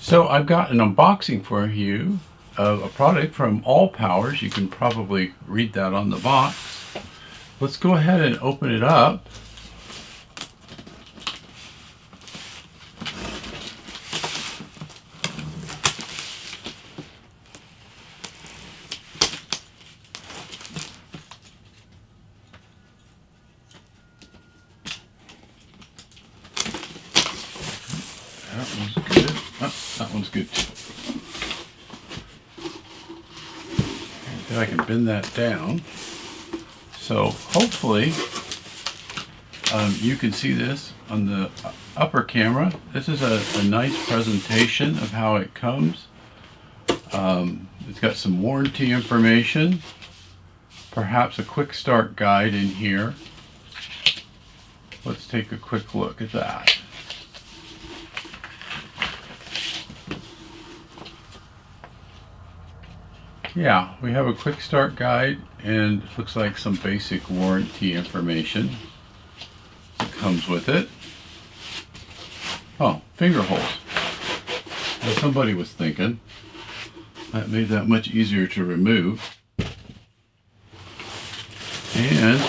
So I've got an unboxing for you of a product from ALLPOWERS. You can probably read that on the box. Let's go ahead and open it up. That one's good. Oh, that one's good too. If I can bend that down. So hopefully you can see this on the upper camera. This is a nice presentation of how it comes. It's got some warranty information, perhaps a quick start guide in here. Let's take a quick look at that. Yeah, we have a quick start guide and it looks like some basic warranty information that comes with it. Oh, finger holes. As somebody was thinking. That made that much easier to remove. And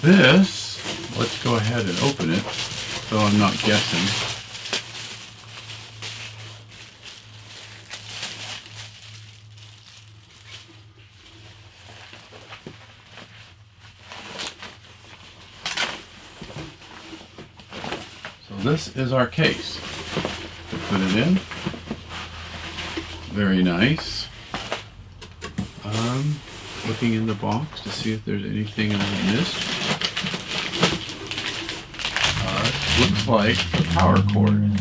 this, let's go ahead and open it so I'm not guessing. This is our case. Put it in. Very nice. Looking in the box to see if there's anything I missed. Looks like the power cord.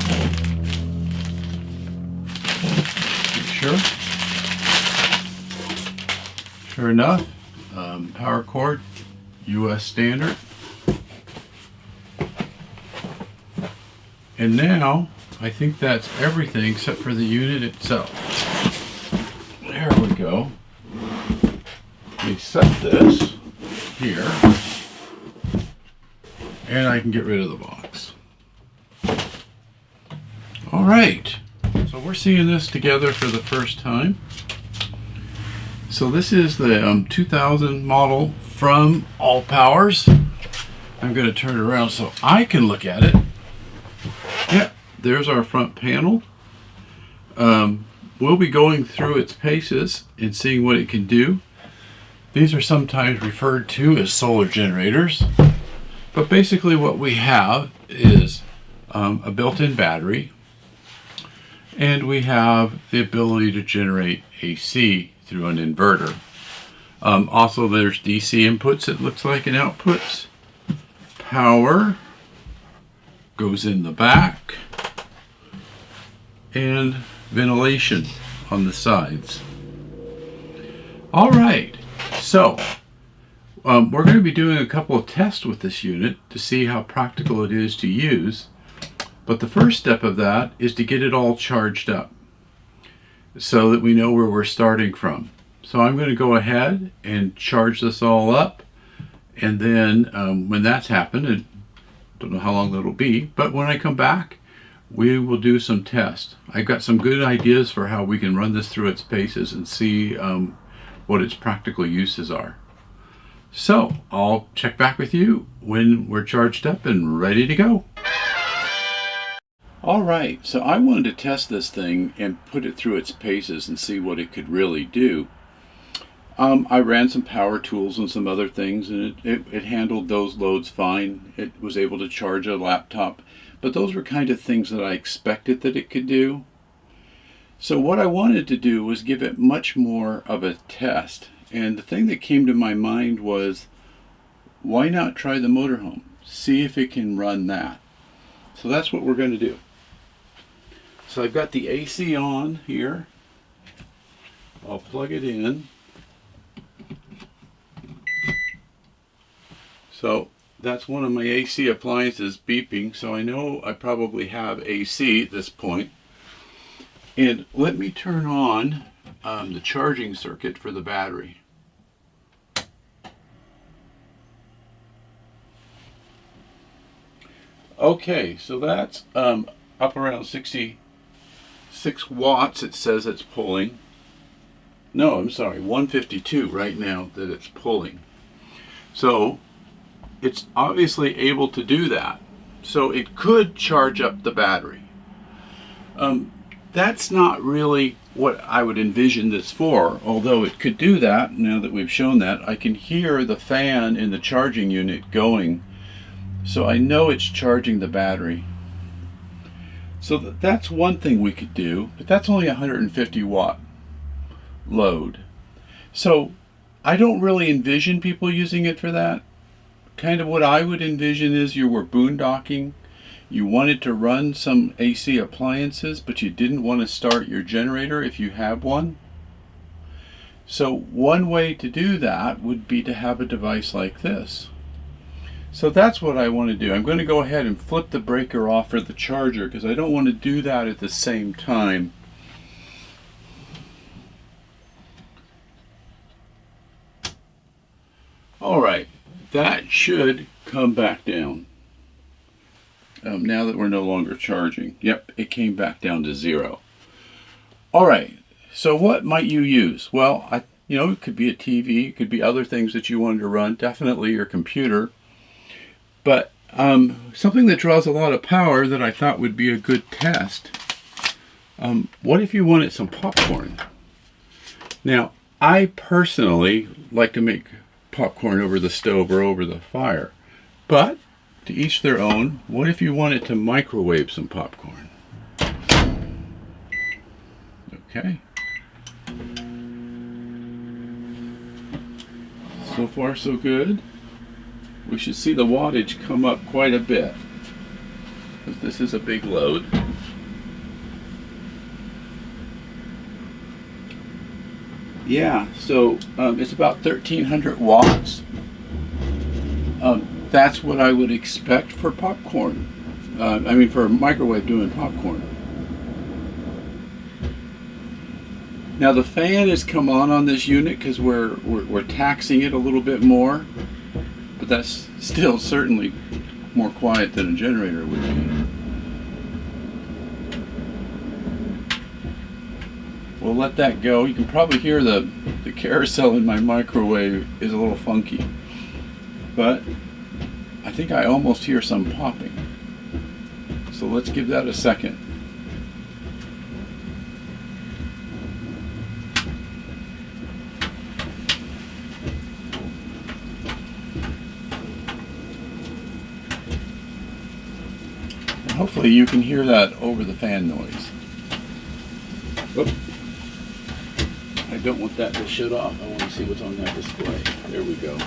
Sure. Sure enough, power cord, US standard. And now, I think that's everything except for the unit itself. There we go. We set this here, and I can get rid of the box. All right, so we're seeing this together for the first time. So this is the 2000 model from ALLPOWERS. I'm going to turn it around so I can look at it. Yeah, there's our front panel. We'll be going through its paces and seeing what it can do. These are sometimes referred to as solar generators. But basically what we have is a built-in battery. And we have the ability to generate AC through an inverter. Also there's DC inputs, it looks like, and outputs. Power goes in the back, and ventilation on the sides. All right, so we're going to be doing a couple of tests with this unit to see how practical it is to use. But the first step of that is to get it all charged up so that we know where we're starting from. So I'm going to go ahead and charge this all up, and then when that's happened, and don't know how long that'll be, but when I come back, we will do some tests. I've got some good ideas for how we can run this through its paces and see what its practical uses are. So I'll check back with you when we're charged up and ready to go. All right, so I wanted to test this thing and put it through its paces and see what it could really do. I ran some power tools and some other things, and it handled those loads fine. It was able to charge a laptop, but those were kind of things that I expected that it could do. So what I wanted to do was give it much more of a test, and the thing that came to my mind was, why not try the motorhome? See if it can run that. So that's what we're going to do. So I've got the AC on here. I'll plug it in. So that's one of my AC appliances beeping, so I know I probably have AC at this point. And let me turn on the charging circuit for the battery. Okay, so that's up around 60 106 watts it says it's pulling. No, I'm sorry, 152 right now that it's pulling. So it's obviously able to do that. So it could charge up the battery. That's not really what I would envision this for, although it could do that. Now that we've shown that, I can hear the fan in the charging unit going, so I know it's charging the battery. So that's one thing we could do, but that's only 150 watt load. So I don't really envision people using it for that. Kind of what I would envision is you were boondocking, you wanted to run some AC appliances, but you didn't want to start your generator if you have one. So one way to do that would be to have a device like this. So that's what I want to do. I'm going to go ahead and flip the breaker off for the charger because I don't want to do that at the same time. Alright, that should come back down. Now that we're no longer charging. Yep, it came back down to 0. Alright, so what might you use? Well, it could be a TV, it could be other things that you wanted to run, definitely your computer. But something that draws a lot of power that I thought would be a good test. What if you wanted some popcorn? Now, I personally like to make popcorn over the stove or over the fire. But, to each their own, what if you wanted to microwave some popcorn? Okay. So far, so good. We should see the wattage come up quite a bit, because this is a big load. Yeah, so it's about 1,300 watts. That's what I would expect for popcorn. For a microwave doing popcorn. Now the fan has come on this unit because we're taxing it a little bit more. But that's still certainly more quiet than a generator would be. We'll let that go. You can probably hear the carousel in my microwave is a little funky. But I think I almost hear some popping. So let's give that a second. Hopefully you can hear that over the fan noise. Oop. I don't want that to shut off. I want to see what's on that display. There we go.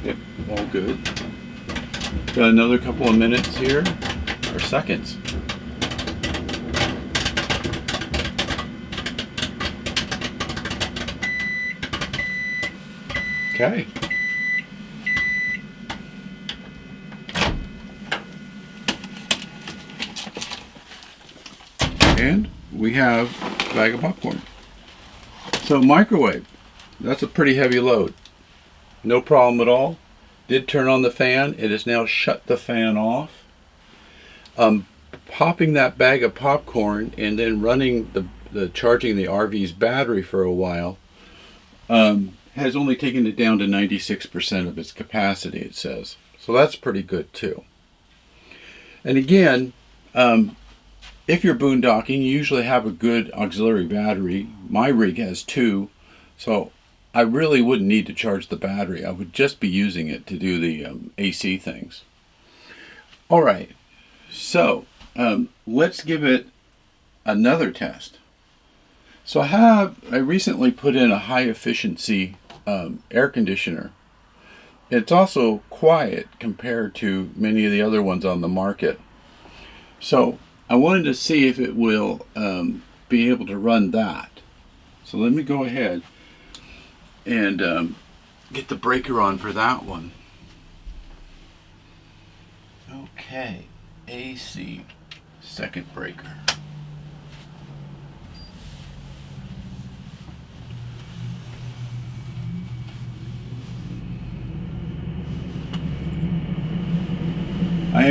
Yep, all good. Got another couple of minutes here, or seconds. Okay. And we have a bag of popcorn. So microwave, that's a pretty heavy load. No problem at all. Did turn on the fan. It has now shut the fan off. Popping that bag of popcorn and then running the charging the RV's battery for a while has only taken it down to 96% of its capacity, it says. So that's pretty good too. And again, if you're boondocking, you usually have a good auxiliary battery. My rig has 2, so I really wouldn't need to charge the battery. I would just be using it to do the AC things. All right, so let's give it another test. So I recently put in a high efficiency air conditioner. It's also quiet compared to many of the other ones on the market. So I wanted to see if it will be able to run that. So let me go ahead and get the breaker on for that one. Okay, AC second breaker.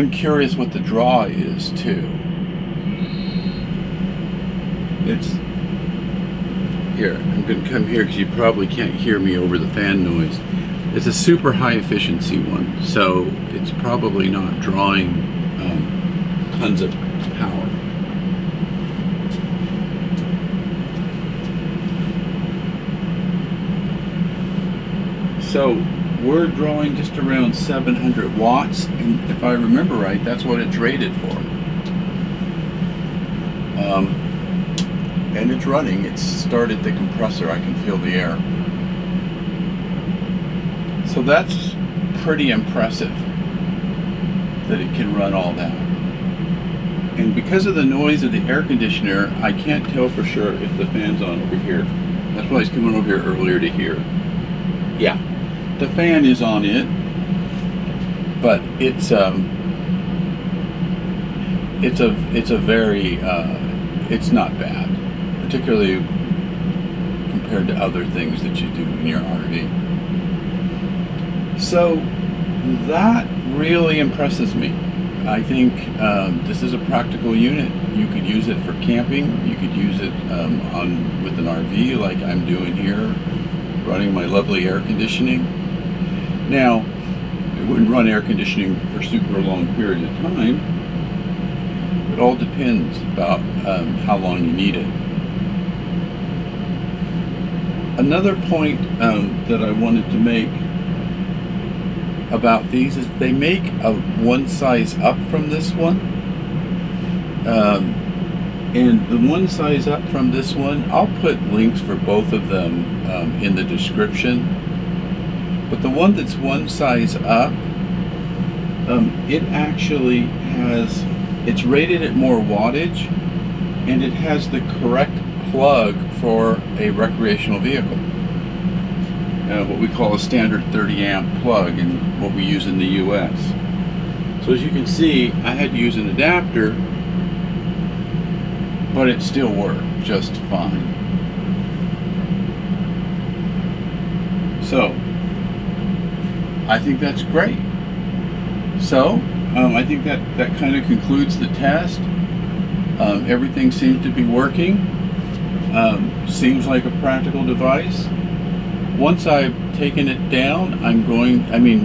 I'm curious what the draw is too. It's here. I'm going to come here because you probably can't hear me over the fan noise. It's a super high efficiency one, so it's probably not drawing tons of power. So we're drawing just around 700 watts, and if I remember right, that's what it's rated for. And it's running. It's started the compressor. I can feel the air. So that's pretty impressive that it can run all that. And because of the noise of the air conditioner, I can't tell for sure if the fan's on over here. That's why I was coming over here earlier to hear. Yeah, the fan is on it, but it's not bad, particularly compared to other things that you do in your RV. So that really impresses me. I think this is a practical unit. You could use it for camping. You could use it with an RV like I'm doing here, running my lovely air conditioning. Now, it wouldn't run air conditioning for a super long period of time. It all depends about how long you need it. Another point that I wanted to make about these is they make a one size up from this one, and the one size up from this one, I'll put links for both of them in the description. But the one that's one size up, it actually has, it's rated at more wattage, and it has the correct plug for a recreational vehicle. What we call a standard 30 amp plug, and what we use in the US. So as you can see, I had to use an adapter, but it still worked just fine. So I think that's great. So I think that kind of concludes the test. Everything seems to be working. Seems like a practical device. Once I've taken it down,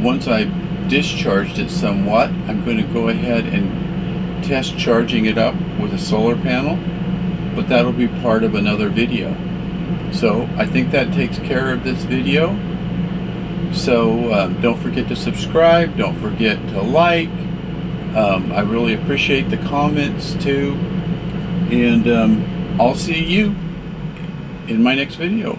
once I've discharged it somewhat, I'm going to go ahead and test charging it up with a solar panel, but that'll be part of another video. So I think that takes care of this video. So don't forget to subscribe, don't forget to like. I really appreciate the comments too, and I'll see you in my next video.